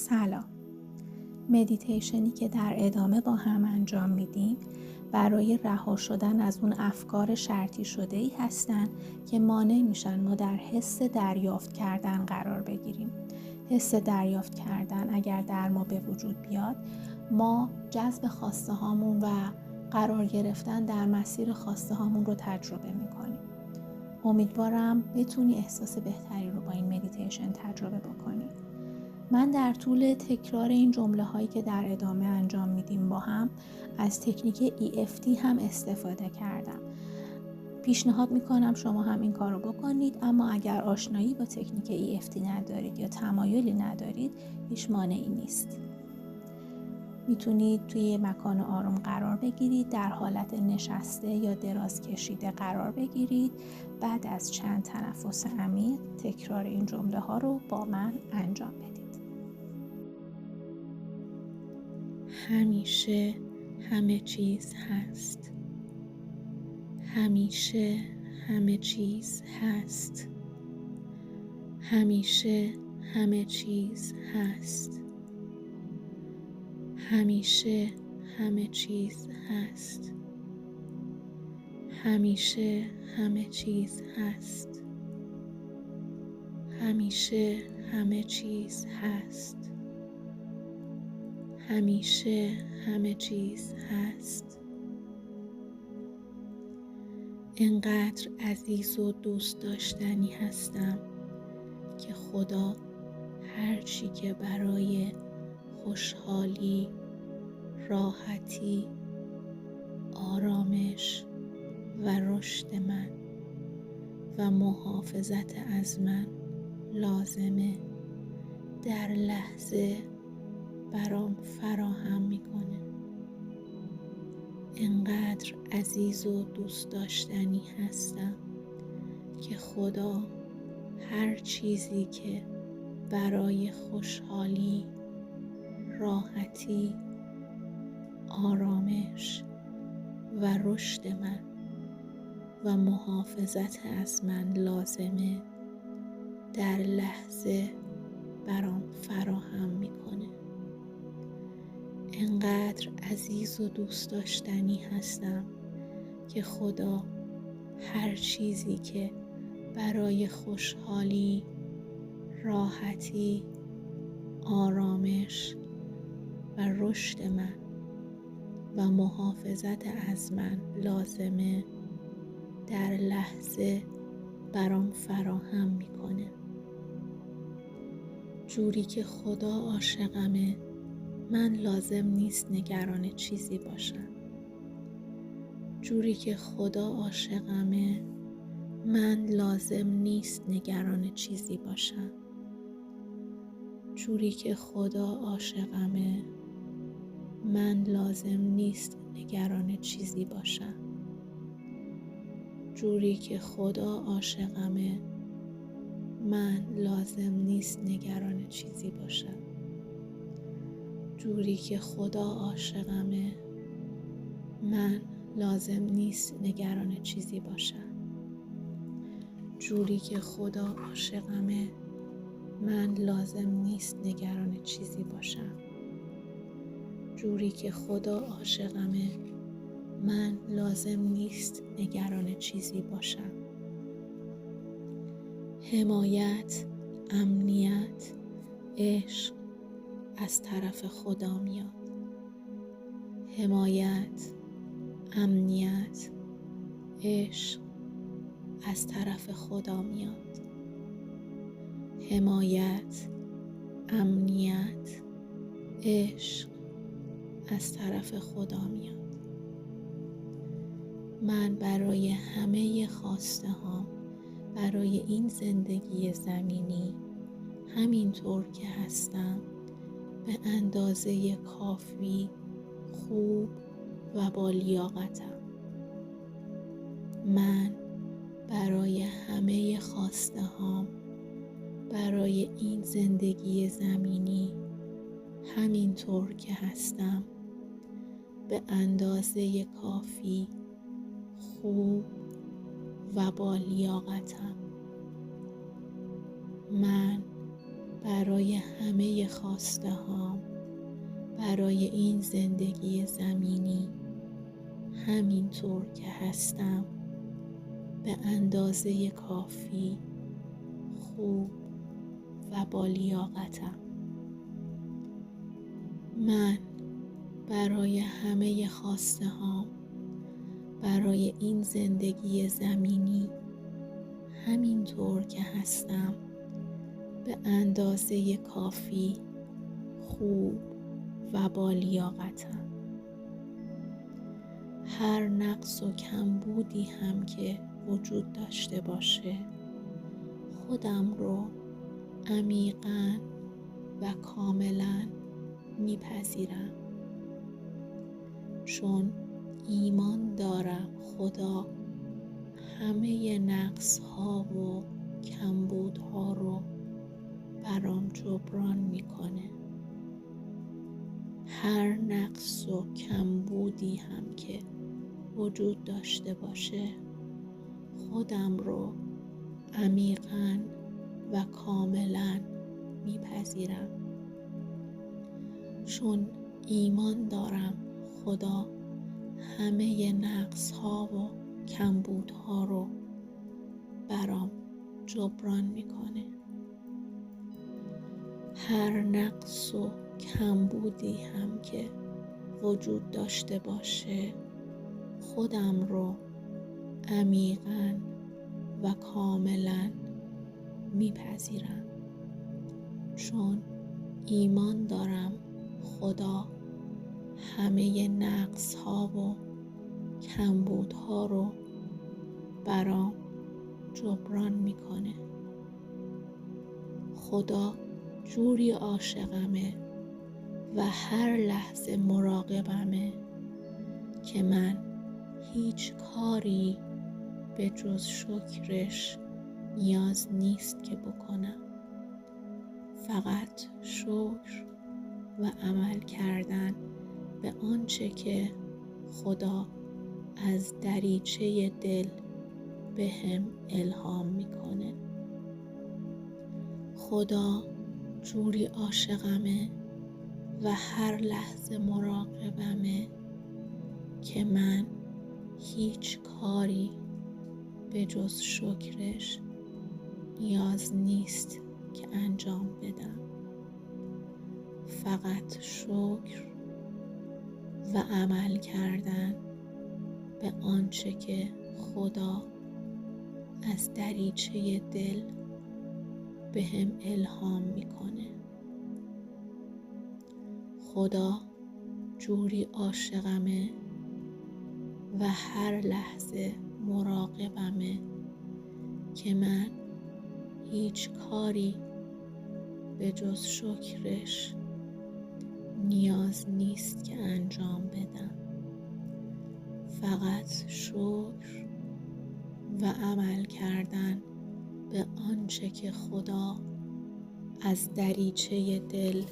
سلام. مدیتیشنی که در ادامه با هم انجام میدیم برای رها شدن از اون افکار شرطی شده‌ای هستن که مانع میشن ما در حس دریافت کردن قرار بگیریم. حس دریافت کردن اگر در ما به وجود بیاد، ما جذب خواسته هامون و قرار گرفتن در مسیر خواسته هامون رو تجربه میکنیم. امیدوارم بتونی احساس بهتری رو با این مدیتیشن تجربه بکنی. من در طول تکرار این جمله هایی که در ادامه انجام میدیم با هم از تکنیک EFT هم استفاده کردم. پیشنهاد میکنم شما هم این کار رو بکنید، اما اگر آشنایی با تکنیک EFT ندارید یا تمایلی ندارید هیچ مانعی نیست. میتونید توی مکان آروم قرار بگیرید، در حالت نشسته یا دراز کشیده قرار بگیرید. بعد از چند تنفس عمیق تکرار این جمله ها رو با من انجام بدید. همیشه همه چیز هست. همیشه همه چیز هست. همیشه همه چیز هست. همیشه همه چیز هست. همیشه همه چیز هست. همیشه همه چیز هست. همیشه همه چیز هست. اینقدر عزیز و دوست داشتنی هستم که خدا هر چی که برای خوشحالی، راحتی، آرامش و رشد من و محافظت از من لازمه در لحظه برام فراهم میکنه. اینقدر عزیز و دوست داشتنی هستم که خدا هر چیزی که برای خوشحالی، راحتی، آرامش و رشد من و محافظت از من لازمه در لحظه برام فراهم میکنه. اینقدر عزیز و دوست داشتنی هستم که خدا هر چیزی که برای خوشحالی، راحتی، آرامش و رشد من و محافظت از من لازمه در لحظه برام فراهم میکنه. جوری که خدا عاشقمه من لازم نیست نگران چیزی باشم. جوری که خدا عاشقمه من لازم نیست نگران چیزی باشم. جوری که خدا عاشقمه من لازم نیست نگران چیزی باشم. جوری که خدا عاشقمه من لازم نیست نگران چیزی باشم. جوری که خدا عاشقمه من لازم نیست نگران چیزی باشم. جوری که خدا عاشقمه من لازم نیست نگران چیزی باشم. جوری که خدا عاشقمه من لازم نیست نگران چیزی باشم. حمایت، امنیت، عشق از طرف خدا میاد. حمایت، امنیت، عشق از طرف خدا میاد. حمایت، امنیت، عشق از طرف خدا میاد. من برای همه خواسته هام، برای این زندگی زمینی همینطور که هستم به اندازه کافی خوب و با لیاقتم. من برای همه خواسته هام برای این زندگی زمینی همینطور که هستم به اندازه کافی خوب و با لیاقتم. من برای همه خواسته هام، برای این زندگی زمینی، همینطور که هستم، به اندازه کافی خوب و با لیاقتم. من برای همه خواسته هام، برای این زندگی زمینی، همینطور که هستم، به اندازه کافی خوب و با لیاقتم. هر نقص و کمبودی هم که وجود داشته باشه، خودم رو عمیقاً و کاملاً میپذیرم، چون ایمان دارم خدا همه نقص ها و کمبود ها رو برام جبران میکنه. هر نقص و کمبودی هم که وجود داشته باشه، خودم رو عمیقاً و کاملاً میپذیرم، چون ایمان دارم خدا همه نقص ها و کمبود ها رو برام جبران میکنه. هر نقص و کمبودی هم که وجود داشته باشه، خودم رو عمیقاً و کاملاً میپذیرم، چون ایمان دارم خدا همه نقص ها و کمبود ها رو برام جبران میکنه. خدا جوری عاشقمه و هر لحظه مراقبمه که من هیچ کاری به جز شکرش نیاز نیست که بکنم. فقط شکر و عمل کردن به آنچه که خدا از دریچه دل به هم الهام میکنه. خدا جوری عاشقمه و هر لحظه مراقبمه که من هیچ کاری به جز شکرش نیاز نیست که انجام بدم. فقط شکر و عمل کردن به آنچه که خدا از دریچه دل به هم الهام میکنه. خدا جوری عاشقمه و هر لحظه مراقبمه که من هیچ کاری به جز شکرش نیاز نیست که انجام بدم. فقط شکر و عمل کردن به آنچه که خدا از دریچه دل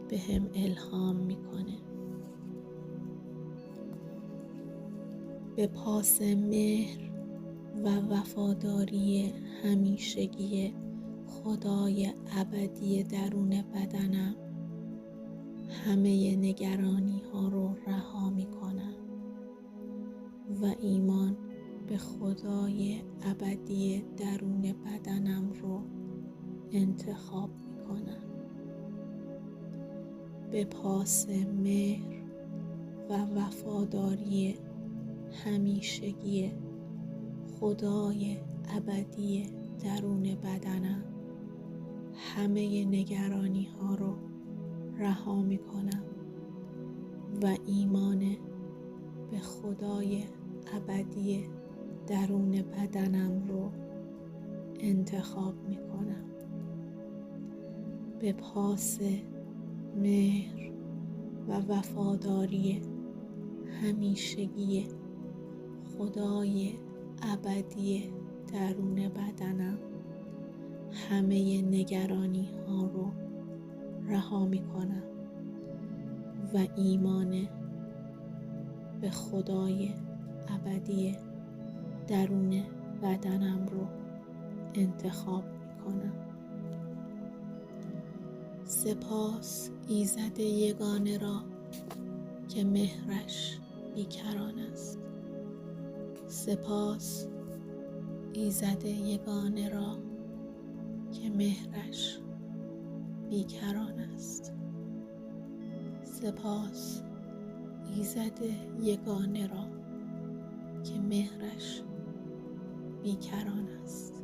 به هم الهام میکنه. به پاس مهر و وفاداری همیشگی خدای ابدی درون بدنم، همه نگرانی ها رو رها می کنم و ایمان به خدای ابدی درون بدنم رو انتخاب می کنم. به پاس مهر و وفاداری همیشگی خدای ابدی درون بدنم، همه نگرانی ها رو رها می کنم و ایمان به خدای ابدی درون بدنم رو انتخاب می کنم. به پاس مهر و وفاداری همیشگی خدای ابدی درون بدنم، همه نگرانی ها رو رها می کنم و ایمان به خدای ابدی درون بدنم رو انتخاب می کنم. سپاس ایزد یگانه را که مهرش بیکران است. سپاس ایزد یگانه را که مهرش بیکران است. سپاس ایزد یگانه را که مهرش بیکران است.